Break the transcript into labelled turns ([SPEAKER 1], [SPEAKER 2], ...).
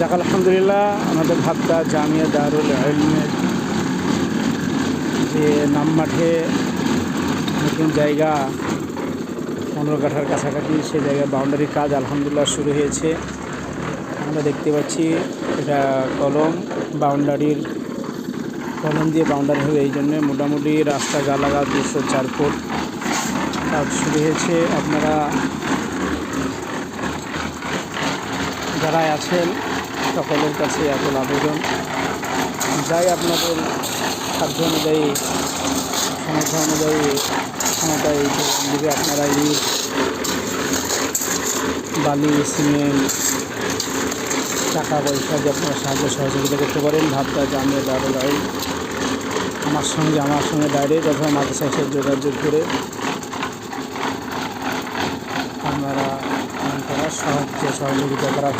[SPEAKER 1] যাক আলহামদুলিল্লাহ, আমাদের ভাবতা জামিয়া দারুল ইলমের যে নাম মাঠে নতুন জায়গা 15 কাঠার কাছাকাছি, সে জায়গায় বাউন্ডারির কাজ আলহামদুলিল্লাহ শুরু হয়েছে। আমরা দেখতে পাচ্ছি এটা কলম দিয়ে বাউন্ডারি হবে। এই জন্যে মোটামুটি রাস্তা গালাগা 204 ফুট কাজ শুরু হয়েছে। আপনারা যারা আছেন সকলের কাছে এখন আবেদন, যাই আপনাদের সাধ্য অনুযায়ী, সমর্থ অনুযায়ী ক্ষমতায় দিকে আপনারা ইট, বালি, সিমেন্ট, টাকা পয়সা দিয়ে আপনারা সাহায্য সহযোগিতা করতে পারেন। ভাবতা জামিয়া দারুল ইলম আমার সঙ্গে ডাইরেক্ট অথবা মাদ্রাসার সাথে যোগাযোগ করে আপনারা সাহায্য সহযোগিতা করা